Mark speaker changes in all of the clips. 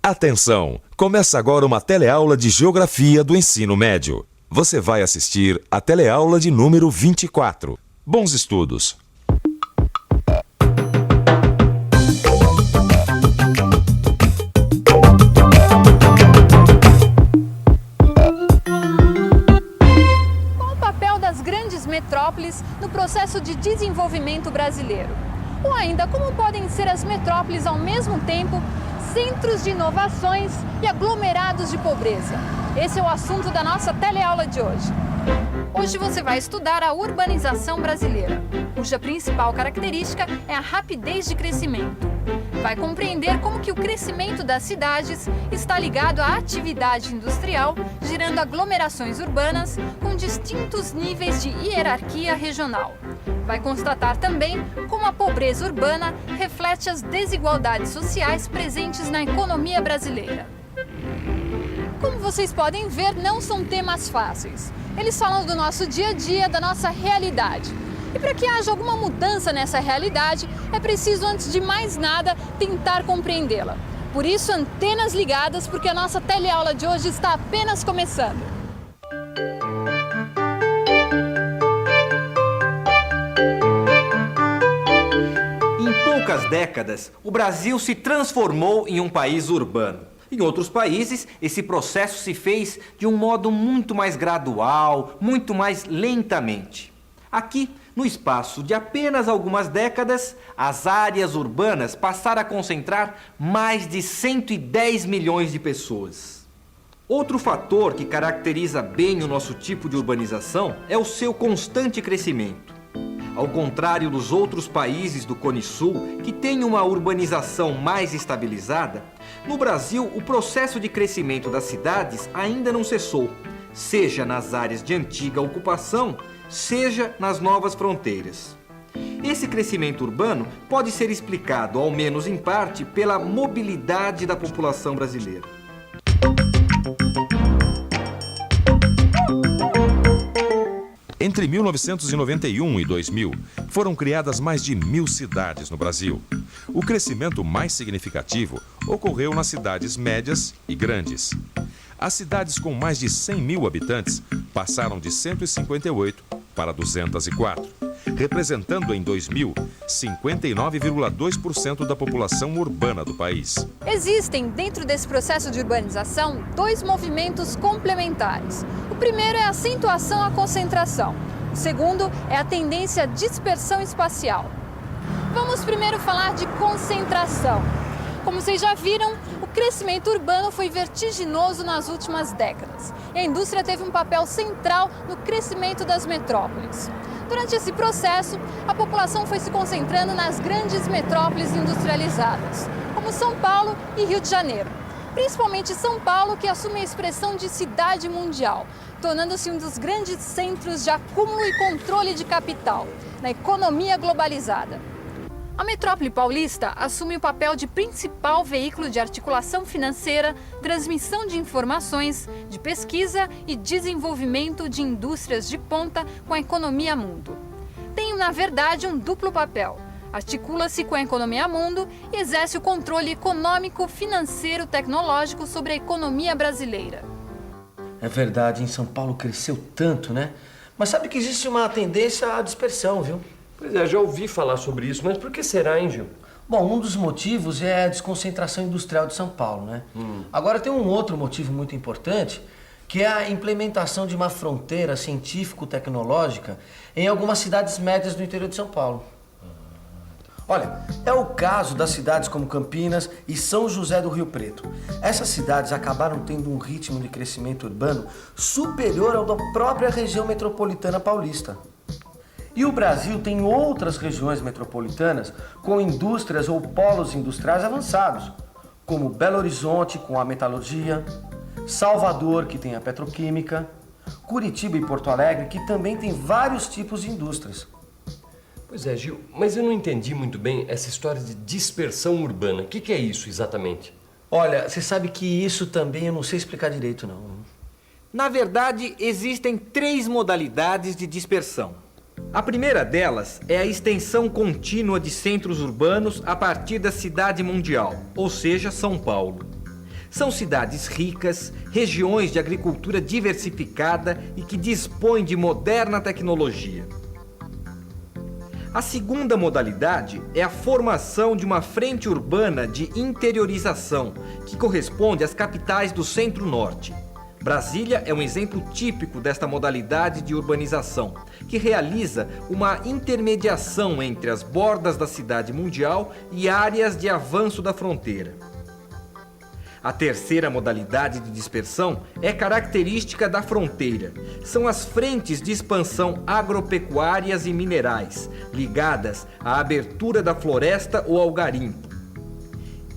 Speaker 1: Atenção! Começa agora uma teleaula de Geografia do Ensino Médio. Você vai assistir a teleaula de número 24. Bons estudos!
Speaker 2: Qual o papel das grandes metrópoles no processo de desenvolvimento brasileiro? Ou ainda, como podem ser as metrópoles ao mesmo tempo centros de inovações e aglomerados de pobreza? Esse é o assunto da nossa teleaula de hoje. Hoje você vai estudar a urbanização brasileira, cuja principal característica é a rapidez de crescimento. Vai compreender como que o crescimento das cidades está ligado à atividade industrial, gerando aglomerações urbanas com distintos níveis de hierarquia regional. Vai constatar também como a pobreza urbana reflete as desigualdades sociais presentes na economia brasileira. Como vocês podem ver, não são temas fáceis. Eles falam do nosso dia a dia, da nossa realidade. E para que haja alguma mudança nessa realidade, é preciso, antes de mais nada, tentar compreendê-la. Por isso, antenas ligadas, porque a nossa teleaula de hoje está apenas começando.
Speaker 3: Em poucas décadas, o Brasil se transformou em um país urbano. Em outros países, esse processo se fez de um modo muito mais gradual, muito mais lentamente. Aqui, no espaço de apenas algumas décadas, as áreas urbanas passaram a concentrar mais de 110 milhões de pessoas. Outro fator que caracteriza bem o nosso tipo de urbanização é o seu constante crescimento. Ao contrário dos outros países do Cone Sul, que têm uma urbanização mais estabilizada, no Brasil o processo de crescimento das cidades ainda não cessou, seja nas áreas de antiga ocupação, seja nas novas fronteiras. Esse crescimento urbano pode ser explicado, ao menos em parte, pela mobilidade da população brasileira.
Speaker 1: Entre 1991 e 2000, foram criadas mais de 1.000 cidades no Brasil. O crescimento mais significativo ocorreu nas cidades médias e grandes. As cidades com mais de 100 mil habitantes passaram de 158 para 204, representando em 2000 59,2% da população urbana do país.
Speaker 2: Existem, dentro desse processo de urbanização, dois movimentos complementares. O primeiro é a acentuação à concentração. O segundo é a tendência à dispersão espacial. Vamos primeiro falar de concentração. Como vocês já viram, o crescimento urbano foi vertiginoso nas últimas décadas. E a indústria teve um papel central no crescimento das metrópoles. Durante esse processo, a população foi se concentrando nas grandes metrópoles industrializadas, como São Paulo e Rio de Janeiro. Principalmente São Paulo, que assume a expressão de cidade mundial, tornando-se um dos grandes centros de acúmulo e controle de capital, na economia globalizada. A metrópole paulista assume o papel de principal veículo de articulação financeira, transmissão de informações, de pesquisa e desenvolvimento de indústrias de ponta com a economia mundo. Tem, na verdade, um duplo papel. Articula-se com a economia mundo e exerce o controle econômico, financeiro, tecnológico sobre a economia brasileira.
Speaker 4: É verdade, em São Paulo cresceu tanto, né? Mas sabe que existe uma tendência à dispersão, viu?
Speaker 5: Pois é, já ouvi falar sobre isso, mas por que será, hein, Gil?
Speaker 4: Bom, um dos motivos é a desconcentração industrial de São Paulo, né? Agora tem um outro motivo muito importante, que é a implementação de uma fronteira científico-tecnológica em algumas cidades médias do interior de São Paulo. Olha, é o caso das cidades como Campinas e São José do Rio Preto. Essas cidades acabaram tendo um ritmo de crescimento urbano superior ao da própria região metropolitana paulista. E o Brasil tem outras regiões metropolitanas com indústrias ou polos industriais avançados, como Belo Horizonte com a metalurgia, Salvador, que tem a petroquímica, Curitiba e Porto Alegre, que também tem vários tipos de indústrias.
Speaker 5: Pois é, Gil, mas eu não entendi muito bem essa história de dispersão urbana. O que é isso exatamente?
Speaker 4: Olha, você sabe que isso também eu não sei explicar direito, não.
Speaker 3: Na verdade, existem 3 modalidades de dispersão. A primeira delas é a extensão contínua de centros urbanos a partir da cidade mundial, ou seja, São Paulo. São cidades ricas, regiões de agricultura diversificada e que dispõem de moderna tecnologia. A segunda modalidade é a formação de uma frente urbana de interiorização, que corresponde às capitais do Centro-Norte. Brasília é um exemplo típico desta modalidade de urbanização, que realiza uma intermediação entre as bordas da cidade mundial e áreas de avanço da fronteira. A terceira modalidade de dispersão é característica da fronteira. São as frentes de expansão agropecuárias e minerais, ligadas à abertura da floresta ou ao garimpo.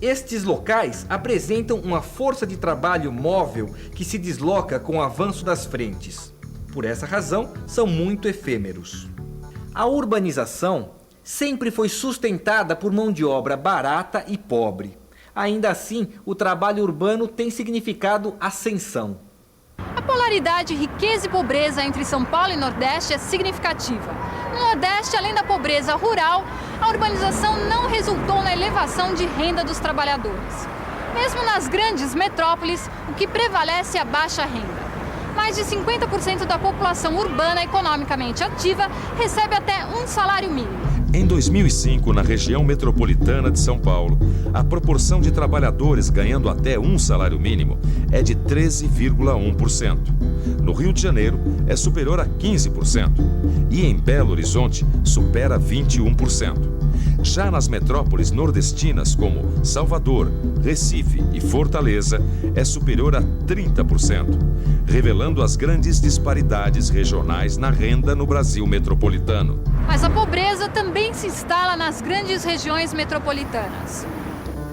Speaker 3: Estes locais apresentam uma força de trabalho móvel que se desloca com o avanço das frentes. Por essa razão, são muito efêmeros. A urbanização sempre foi sustentada por mão de obra barata e pobre. Ainda assim, o trabalho urbano tem significado ascensão.
Speaker 2: A polaridade riqueza e pobreza entre São Paulo e Nordeste é significativa. No Nordeste, além da pobreza rural, a urbanização não resultou na elevação de renda dos trabalhadores. Mesmo nas grandes metrópoles, o que prevalece é a baixa renda. Mais de 50% da população urbana economicamente ativa recebe até um salário mínimo.
Speaker 1: Em 2005, na região metropolitana de São Paulo, a proporção de trabalhadores ganhando até um salário mínimo é de 13,1%. No Rio de Janeiro, é superior a 15%. E em Belo Horizonte, supera 21%. Já nas metrópoles nordestinas como Salvador, Recife e Fortaleza, é superior a 30%, revelando as grandes disparidades regionais na renda no Brasil metropolitano.
Speaker 2: Mas a pobreza também se instala nas grandes regiões metropolitanas.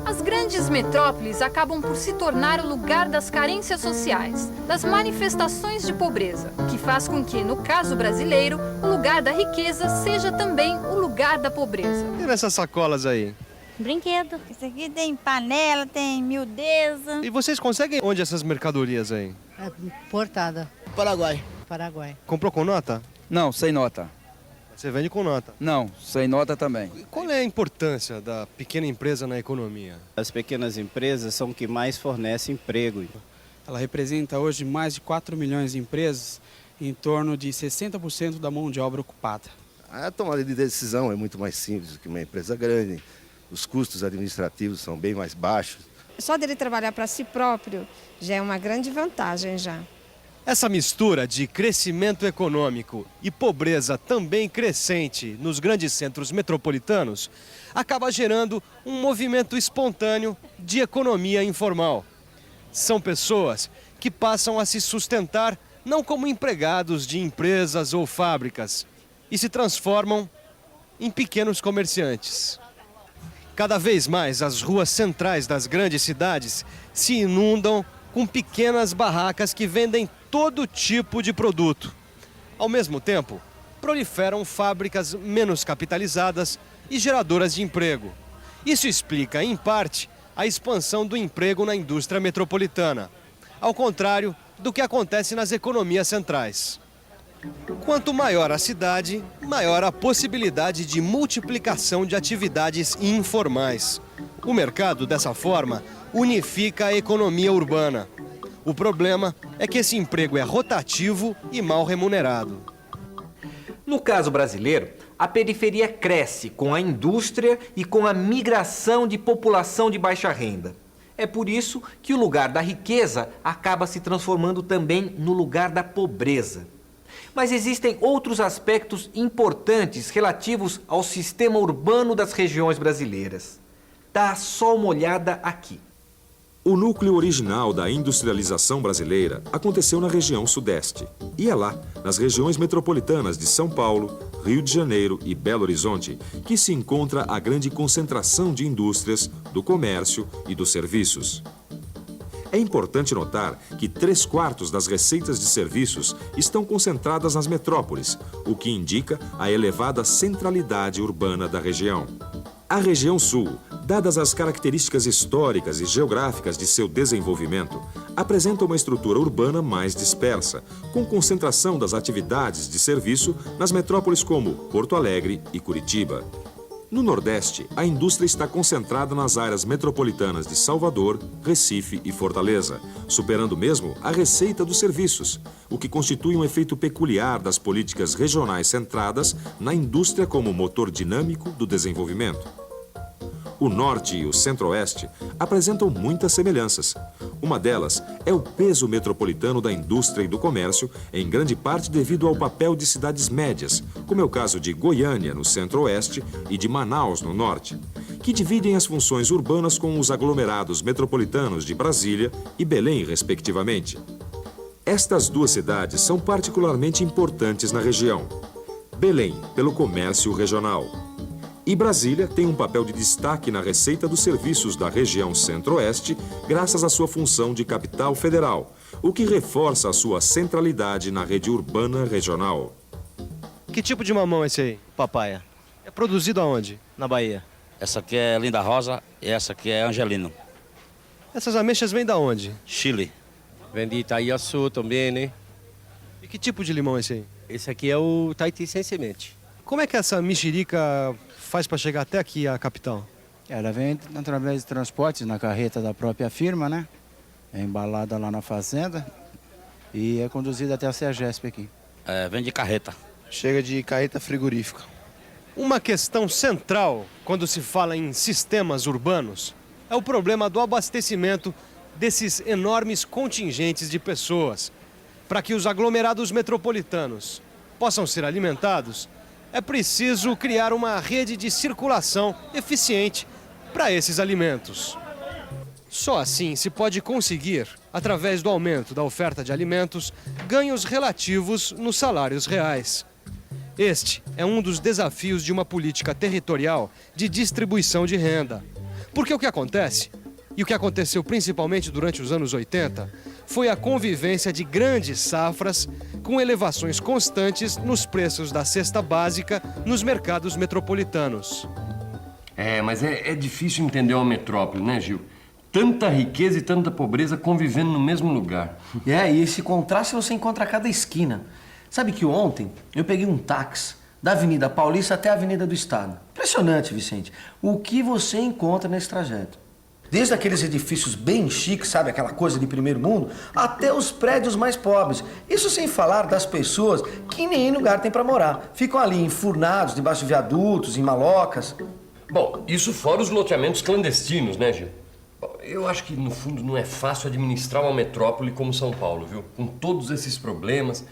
Speaker 2: As grandes metrópoles acabam por se tornar o lugar das carências sociais, das manifestações de pobreza, o que faz com que, no caso brasileiro, o lugar da riqueza seja também o lugar da pobreza.
Speaker 6: E nessas sacolas aí?
Speaker 7: Brinquedo. Isso aqui tem panela, tem miudeza.
Speaker 6: E vocês conseguem onde essas mercadorias aí?
Speaker 8: É importada.
Speaker 9: Paraguai.
Speaker 8: Paraguai.
Speaker 6: Comprou com nota?
Speaker 9: Não, sem nota.
Speaker 6: Você vende com nota?
Speaker 9: Não, sem nota também.
Speaker 6: Qual é a importância da pequena empresa na economia?
Speaker 10: As pequenas empresas são o que mais fornecem emprego.
Speaker 11: Ela representa hoje mais de 4 milhões de empresas, em torno de 60% da mão de obra ocupada.
Speaker 12: A tomada de decisão é muito mais simples do que uma empresa grande. Os custos administrativos são bem mais baixos.
Speaker 13: Só dele trabalhar para si próprio já é uma grande vantagem já.
Speaker 6: Essa mistura de crescimento econômico e pobreza também crescente nos grandes centros metropolitanos acaba gerando um movimento espontâneo de economia informal. São pessoas que passam a se sustentar não como empregados de empresas ou fábricas e se transformam em pequenos comerciantes. Cada vez mais as ruas centrais das grandes cidades se inundam com pequenas barracas que vendem todo tipo de produto. Ao mesmo tempo, proliferam fábricas menos capitalizadas e geradoras de emprego. Isso explica, em parte, a expansão do emprego na indústria metropolitana, ao contrário do que acontece nas economias centrais. Quanto maior a cidade, maior a possibilidade de multiplicação de atividades informais. O mercado, dessa forma, unifica a economia urbana. O problema é que esse emprego é rotativo e mal remunerado.
Speaker 3: No caso brasileiro, a periferia cresce com a indústria e com a migração de população de baixa renda. É por isso que o lugar da riqueza acaba se transformando também no lugar da pobreza. Mas existem outros aspectos importantes relativos ao sistema urbano das regiões brasileiras. Dá só uma olhada aqui.
Speaker 1: O núcleo original da industrialização brasileira aconteceu na região sudeste. E é lá, nas regiões metropolitanas de São Paulo, Rio de Janeiro e Belo Horizonte, que se encontra a grande concentração de indústrias, do comércio e dos serviços. É importante notar que 3/4 das receitas de serviços estão concentradas nas metrópoles, o que indica a elevada centralidade urbana da região. A região sul, dadas as características históricas e geográficas de seu desenvolvimento, apresenta uma estrutura urbana mais dispersa, com concentração das atividades de serviço nas metrópoles como Porto Alegre e Curitiba. No Nordeste, a indústria está concentrada nas áreas metropolitanas de Salvador, Recife e Fortaleza, superando mesmo a receita dos serviços, o que constitui um efeito peculiar das políticas regionais centradas na indústria como motor dinâmico do desenvolvimento. O Norte e o Centro-Oeste apresentam muitas semelhanças. Uma delas é o peso metropolitano da indústria e do comércio, em grande parte devido ao papel de cidades médias, como é o caso de Goiânia, no Centro-Oeste, e de Manaus, no Norte, que dividem as funções urbanas com os aglomerados metropolitanos de Brasília e Belém, respectivamente. Estas duas cidades são particularmente importantes na região. Belém, pelo comércio regional. E Brasília tem um papel de destaque na receita dos serviços da região Centro-Oeste, graças à sua função de capital federal, o que reforça a sua centralidade na rede urbana regional.
Speaker 6: Que tipo de mamão é esse aí?
Speaker 10: Papaya,
Speaker 6: É produzido aonde?
Speaker 10: na Bahia.
Speaker 9: Essa aqui é Linda Rosa e essa aqui é Angelino.
Speaker 6: Essas ameixas vêm da onde?
Speaker 9: Chile.
Speaker 10: Vem de Itaiaçu também, né?
Speaker 6: E que tipo de limão é esse aí?
Speaker 10: Esse aqui é o Tahiti sem semente.
Speaker 6: Como é que essa mexerica faz para chegar até aqui, a capital?
Speaker 10: Ela vem através de transportes na carreta da própria firma, né? É embalada lá na fazenda e é conduzida até a Sergesp aqui.
Speaker 9: Vem de carreta.
Speaker 11: Chega de carreta frigorífica.
Speaker 6: Uma questão central quando se fala em sistemas urbanos é o problema do abastecimento desses enormes contingentes de pessoas. Para que os aglomerados metropolitanos possam ser alimentados, é preciso criar uma rede de circulação eficiente para esses alimentos. Só assim se pode conseguir, através do aumento da oferta de alimentos, ganhos relativos nos salários reais. Este é um dos desafios de uma política territorial de distribuição de renda. Porque o que acontece, e o que aconteceu principalmente durante os anos 80, foi a convivência de grandes safras com elevações constantes nos preços da cesta básica nos mercados metropolitanos.
Speaker 5: Mas é difícil entender uma metrópole, né, Gil? Tanta riqueza e tanta pobreza convivendo no mesmo lugar.
Speaker 4: E esse contraste você encontra a cada esquina. Sabe que ontem eu peguei um táxi da Avenida Paulista até a Avenida do Estado. Impressionante, Vicente, o que você encontra nesse trajeto. Desde aqueles edifícios bem chiques, sabe, aquela coisa de primeiro mundo, até os prédios mais pobres. Isso sem falar das pessoas que nem lugar tem para morar. Ficam ali enfurnados, debaixo de viadutos, em malocas.
Speaker 5: Bom, isso fora os loteamentos clandestinos, né, Gil? Bom, eu acho que, no fundo, não é fácil administrar uma metrópole como São Paulo, viu? Com todos esses problemas.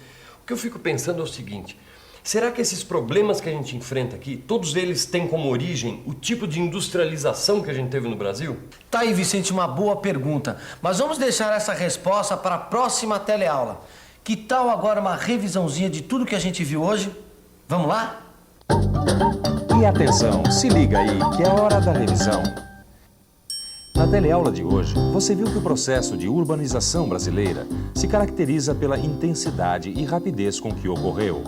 Speaker 5: O que eu fico pensando é o seguinte: será que esses problemas que a gente enfrenta aqui, todos eles têm como origem o tipo de industrialização que a gente teve no Brasil?
Speaker 4: Tá aí, Vicente, uma boa pergunta. Mas vamos deixar essa resposta para a próxima teleaula. Que tal agora uma revisãozinha de tudo que a gente viu hoje? Vamos lá?
Speaker 1: E atenção, se liga aí, que é hora da revisão. Na teleaula de hoje, você viu que o processo de urbanização brasileira se caracteriza pela intensidade e rapidez com que ocorreu.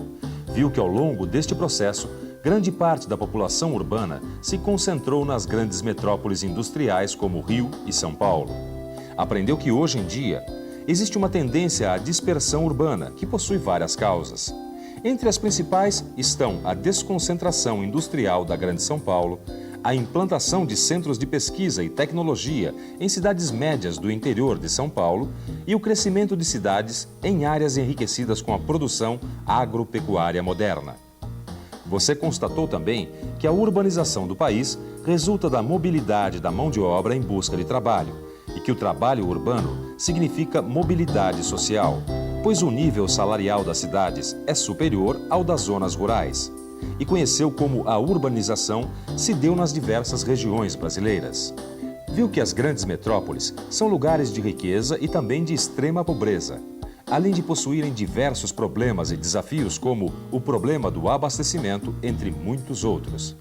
Speaker 1: Viu que ao longo deste processo, grande parte da população urbana se concentrou nas grandes metrópoles industriais como Rio e São Paulo. Aprendeu que hoje em dia existe uma tendência à dispersão urbana que possui várias causas. Entre as principais estão a desconcentração industrial da Grande São Paulo, a implantação de centros de pesquisa e tecnologia em cidades médias do interior de São Paulo e o crescimento de cidades em áreas enriquecidas com a produção agropecuária moderna. Você constatou também que a urbanização do país resulta da mobilidade da mão de obra em busca de trabalho e que o trabalho urbano significa mobilidade social, pois o nível salarial das cidades é superior ao das zonas rurais. E conheceu como a urbanização se deu nas diversas regiões brasileiras. Viu que as grandes metrópoles são lugares de riqueza e também de extrema pobreza, além de possuírem diversos problemas e desafios como o problema do abastecimento, entre muitos outros.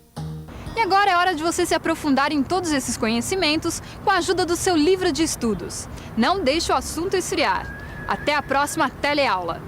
Speaker 2: E agora é hora de você se aprofundar em todos esses conhecimentos com a ajuda do seu livro de estudos. Não deixe o assunto esfriar. Até a próxima teleaula!